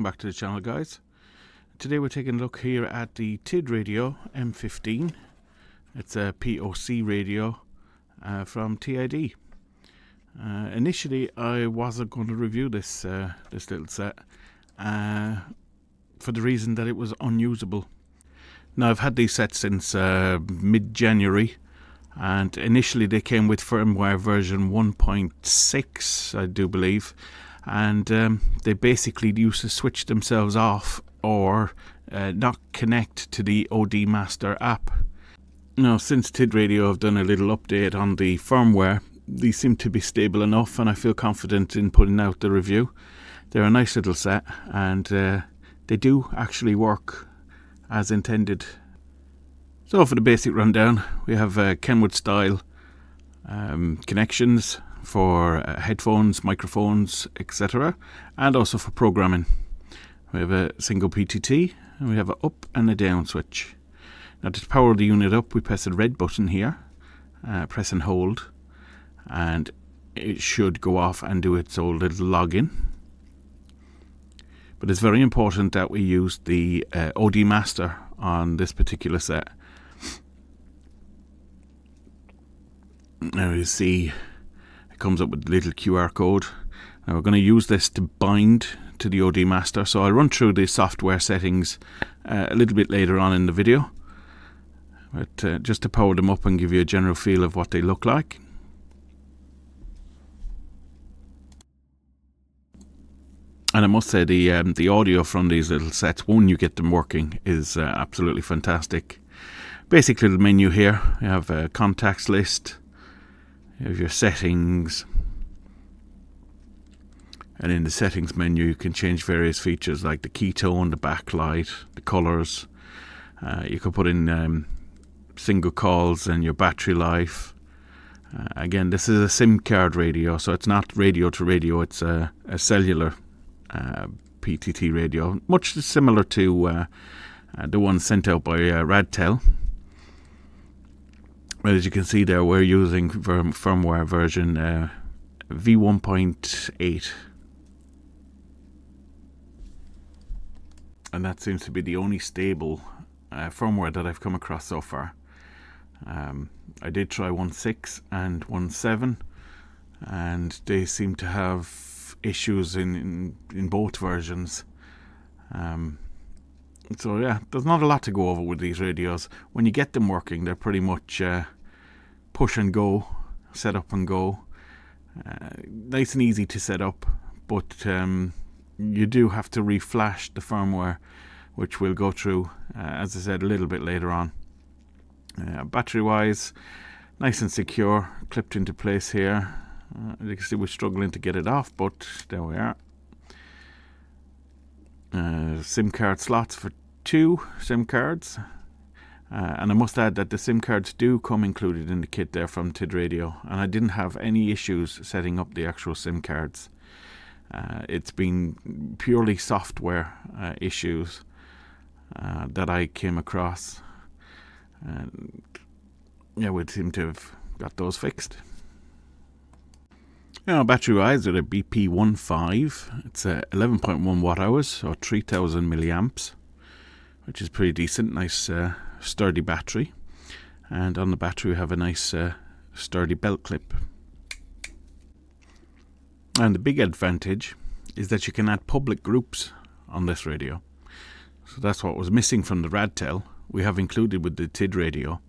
Welcome back to the channel, guys. Today we're taking a look here at the TIDRADIO M15. It's a POC radio from TID. Initially I wasn't going to review this little set for the reason that it was unusable. Now, I've had these sets since mid-January, and initially they came with firmware version 1.6, I do believe, and they basically used to switch themselves off or not connect to the OD Master app. Now, since TIDRADIO have done a little update on the firmware, these seem to be stable enough, and I feel confident in putting out the review. They're a nice little set, and they do actually work as intended. So for the basic rundown, we have Kenwood style connections for headphones, microphones, etc., and also for programming. We have a single PTT, and we have an up and a down switch. Now, to power the unit up, we press the red button here, press and hold, and it should go off and do its old little login. But it's very important that we use the OD Master on this particular set. Now you see it comes up with a little QR code. Now we're going to use this to bind to the OD Master, so I'll run through the software settings a little bit later on in the video, but just to power them up and give you a general feel of what they look like. And I must say the audio from these little sets, when you get them working, is absolutely fantastic. Basic little menu here. You have a contacts list. You have your settings. And in the settings menu, you can change various features like the ketone, the backlight, the colors. You can put in single calls and your battery life. Again, this is a SIM card radio, so it's not radio to radio. It's a cellular PTT radio, much similar to the one sent out by Radtel. Well, as you can see there, we're using firmware version v1.8, and that seems to be the only stable firmware that I've come across so far. I did try 1.6 and 1.7, and they seem to have issues in both versions. So yeah, there's not a lot to go over with these radios. When you get them working, they're pretty much push and go, set up and go. Nice and easy to set up, but you do have to reflash the firmware, which we'll go through, as I said, a little bit later on. Battery wise, nice and secure, clipped into place here. As you can see, we're struggling to get it off, but there we are. SIM card slots for 2 SIM cards, and I must add that the SIM cards do come included in the kit there from TIDRADIO, and I didn't have any issues setting up the actual SIM cards. It's been purely software issues that I came across, and yeah, we seem to have got those fixed. Now, battery wise, with a BP15, it's 11.1 watt hours or 3000 milliamps, which is pretty decent. Nice sturdy battery, and on the battery we have a nice sturdy belt clip. And the big advantage is that you can add public groups on this radio. So that's what was missing from the Radtel. We have included with the TIDRADIO,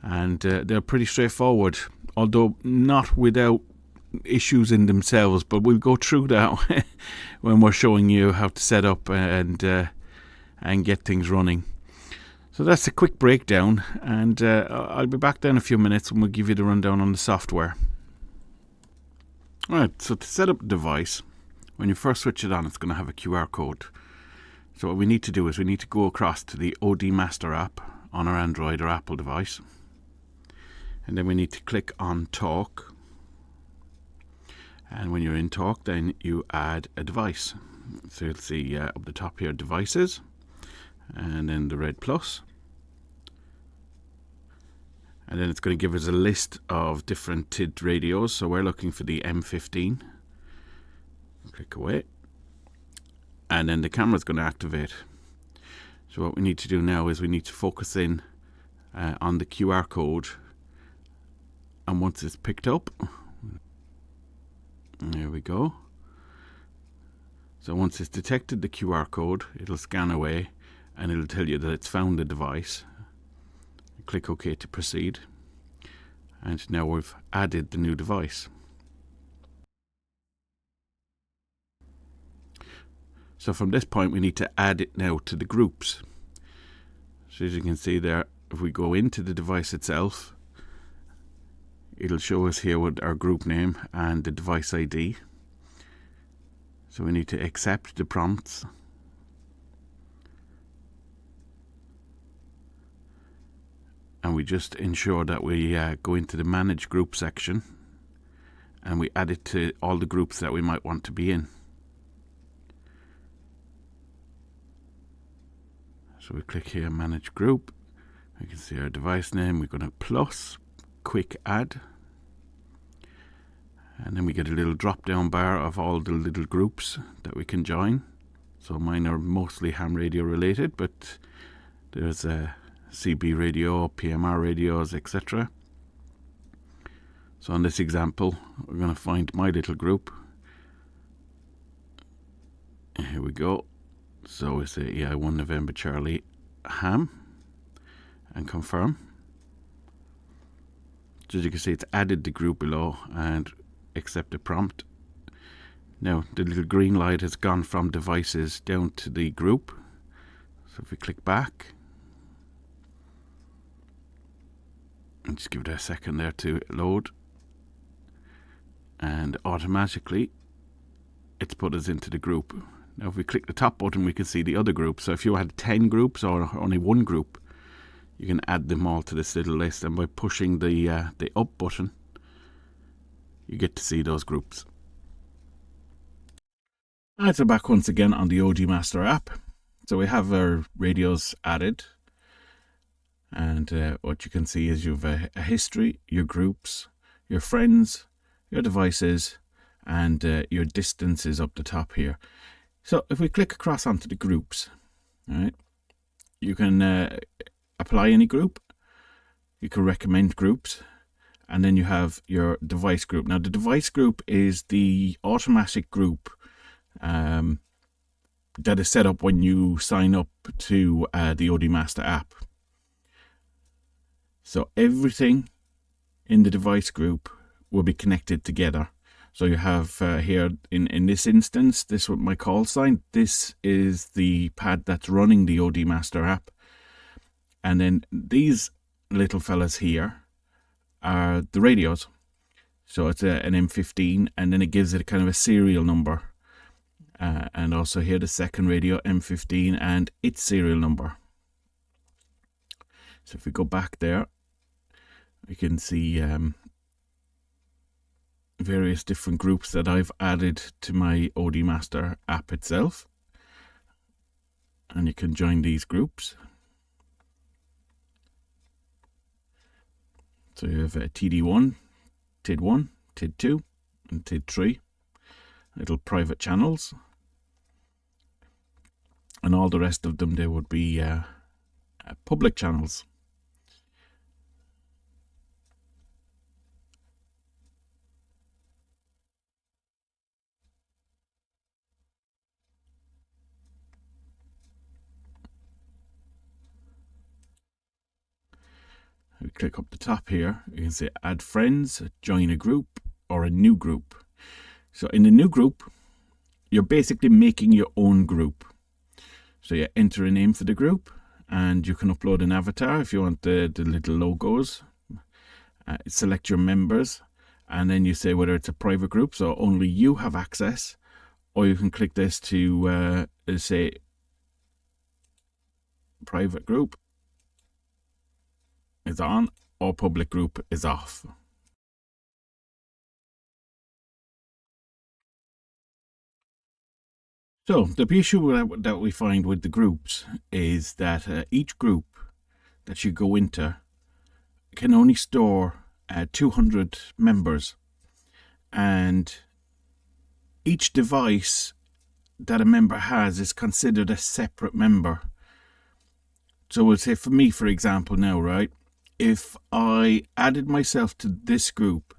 and they're pretty straightforward, although not without issues in themselves, but we'll go through that when we're showing you how to set up and get things running. So that's a quick breakdown, and I'll be back then in a few minutes and we'll give you the rundown on the software. Alright, so to set up the device, when you first switch it on, it's going to have a QR code. So what we need to do is we need to go across to the OD Master app on our Android or Apple device, and then we need to click on Talk. And when you're in Talk, then you add a device. So you'll see up the top here, devices, and then the red plus. And then it's going to give us a list of different TID radios. So we're looking for the M15. Click away. and then the camera is going to activate. So what we need to do now is we need to focus in on the QR code, and once it's picked up, there we go. So once it's detected the QR code, it'll scan away and it'll tell you that it's found the device. Click OK to proceed, and now we've added the new device. So from this point we need to add it now to the groups. So as you can see there, if we go into the device itself, it'll show us here with our group name and the device ID. So we need to accept the prompts. And we just ensure that we go into the manage group section and we add it to all the groups that we might want to be in. So we click here, manage group. We can see our device name. We're going to plus, quick add. And then we get a little drop down bar of all the little groups that we can join. So mine are mostly ham radio related, but there's a CB radio, PMR radios, etc. So in this example, we're going to find my little group. Here we go. So we say, yeah, 1 November Charlie ham, and confirm. So as you can see, it's added the group below and accept the prompt. Now the little green light has gone from devices down to the group. So if we click back, and just give it a second there to load, and automatically it's put us into the group. Now if we click the top button, we can see the other groups. So if you had 10 groups or only one group, you can add them all to this little list, and by pushing the up button, you get to see those groups. Alright, so back once again on the OD Master app. So we have our radios added, and what you can see is you have a history, your groups, your friends, your devices, and your distances up the top here. So if we click across onto the groups, right, you can apply any group, you can recommend groups, and then you have your device group. Now the device group is the automatic group that is set up when you sign up to the OD Master app. So everything in the device group will be connected together. So you have here in this instance, this with my call sign, this is the pad that's running the OD Master app. And then these little fellas here are the radios. So it's an M15, and then it gives it a kind of a serial number. And also here the second radio, M15, and its serial number. So if we go back there, we can see various different groups that I've added to my OD Master app itself, and you can join these groups. So you have TD1, TID1, TID2, and TID3, little private channels, and all the rest of them, they would be public channels. We click up the top here, you can say add friends, join a group, or a new group. So in the new group, you're basically making your own group. So you enter a name for the group, and you can upload an avatar if you want the little logos. Select your members, and then you say whether it's a private group, so only you have access, or you can click this to say private group is on, or public group is off. So the issue that we find with the groups is that each group that you go into can only store 200 members, and each device that a member has is considered a separate member. So we'll say for me, for example, now, right, if I added myself to this group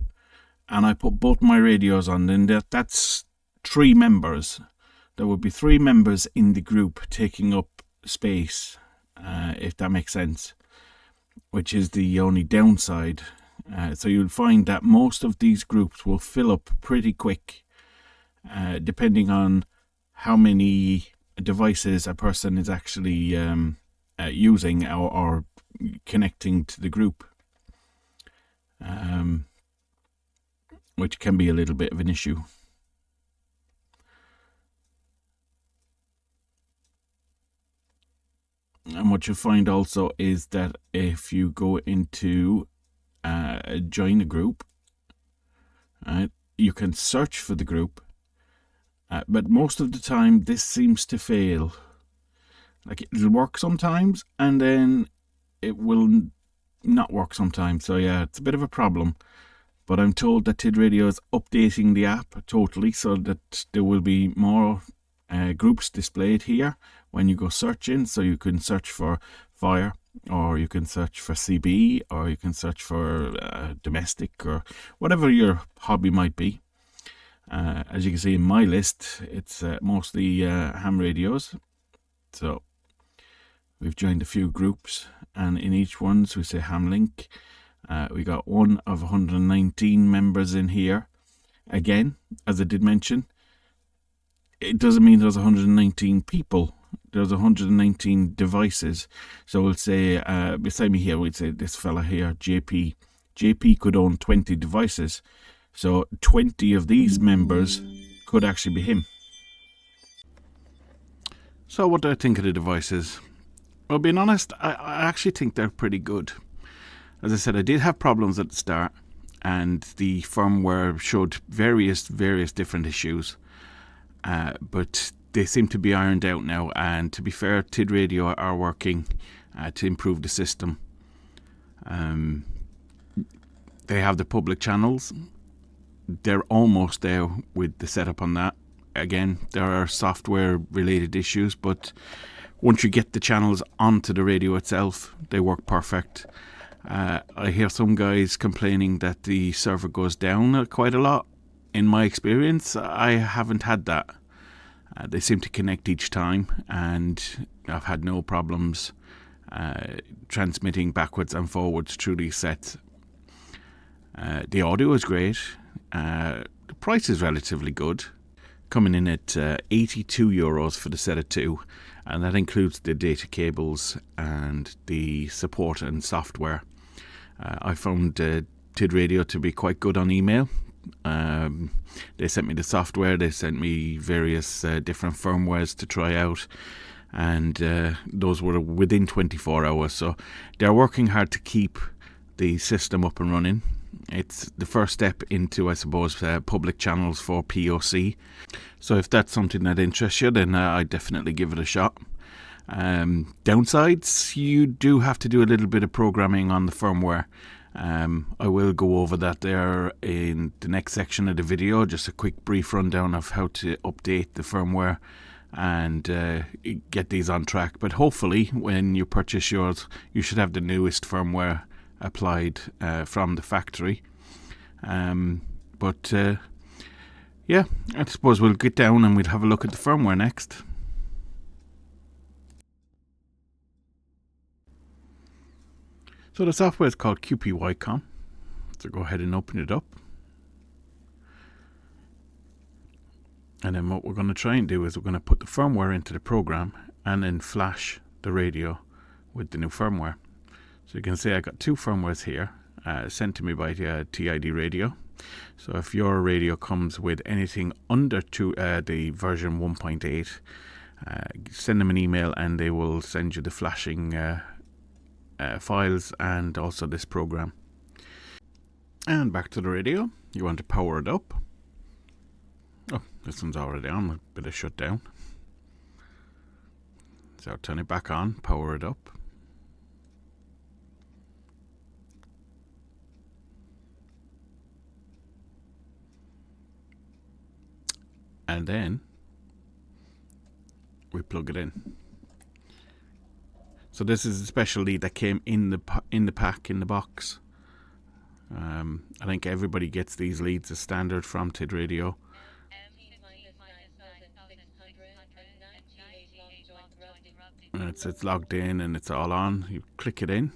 and I put both my radios on, then that's 3 members. There would be 3 members in the group taking up space, if that makes sense, which is the only downside. So you'll find that most of these groups will fill up pretty quick, depending on how many devices a person is actually using or connecting to the group, which can be a little bit of an issue. And what you'll find also is that if you go into join a group, you can search for the group, but most of the time this seems to fail. Like, it'll work sometimes and then it will not work sometimes. So yeah, it's a bit of a problem. But I'm told that TIDRADIO is updating the app totally so that there will be more groups displayed here when you go searching. So you can search for fire, or you can search for CB, or you can search for domestic, or whatever your hobby might be. As you can see in my list, it's mostly ham radios. So we've joined a few groups, and in each one we say ham link. We got one of 119 members in here. Again, as I did mention, it doesn't mean there's 119 people. There's 119 devices. So we'll say, beside me here, we'd say this fella here, JP. JP could own 20 devices. So 20 of these members could actually be him. So what do I think of the devices? Well, being honest, I actually think they're pretty good. As I said, I did have problems at the start, and the firmware showed various different issues. But they seem to be ironed out now, and to be fair, TIDRADIO are working to improve the system. They have the public channels. They're almost there with the setup on that. Again, there are software related issues, but once you get the channels onto the radio itself, they work perfect. I hear some guys complaining that the server goes down quite a lot. In my experience, I haven't had that. They seem to connect each time, and I've had no problems transmitting backwards and forwards through these sets. The audio is great. The price is relatively good, coming in at €82 for the set of 2, and that includes the data cables and the support and software. I found TIDRADIO to be quite good on email. They sent me the software, they sent me various different firmwares to try out, and those were within 24 hours. So they're working hard to keep the system up and running. It's the first step into, I suppose, public channels for POC. So if that's something that interests you, then I'd definitely give it a shot. Downsides, you do have to do a little bit of programming on the firmware. I will go over that there in the next section of the video, just a quick brief rundown of how to update the firmware and get these on track. But hopefully when you purchase yours, you should have the newest firmware applied from the factory. Yeah, I suppose we'll get down and we'll have a look at the firmware next. So the software is called QPYcom. So go ahead and open it up. And then what we're going to try and do is we're going to put the firmware into the program and then flash the radio with the new firmware. So you can see I got 2 firmwares here sent to me by TIDRADIO. So if your radio comes with anything under the version 1.8, send them an email and they will send you the flashing files and also this program. And back to the radio. You want to power it up. Oh, this one's already on, a bit of shutdown. So turn it back on, power it up. And then we plug it in. So this is a special lead that came in the pack, in the box. I think everybody gets these leads as standard from TIDRADIO. It's logged in and it's all on. You click it in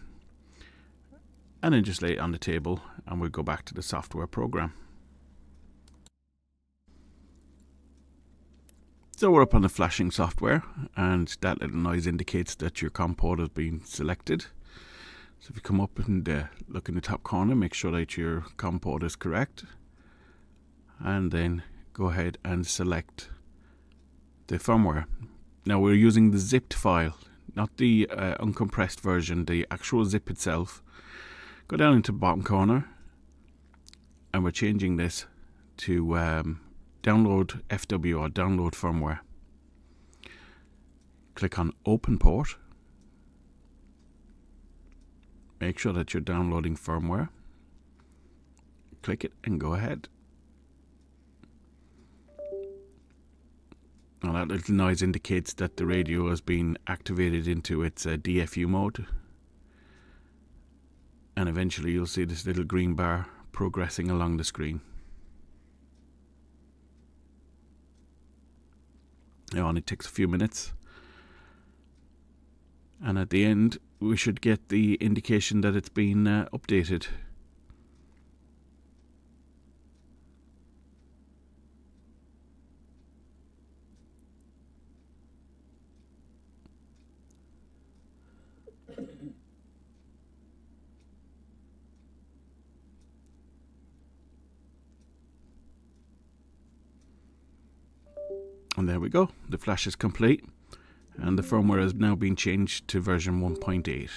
and then just lay it on the table, and we'll go back to the software program. So we're up on the flashing software, and that little noise indicates that your COM port has been selected. So if you come up and look in the top corner, make sure that your COM port is correct, and then go ahead and select the firmware. Now we're using the zipped file, not the uncompressed version, the actual zip itself. Go down into the bottom corner, and we're changing this to download FW, or download firmware. Click on open port. Make sure that you're downloading firmware. Click it and go ahead. Now that little noise indicates that the radio has been activated into its DFU mode. And eventually you'll see this little green bar progressing along the screen. It only takes a few minutes. And at the end, we should get the indication that it's been updated. And there we go, the flash is complete, and the firmware has now been changed to version 1.8.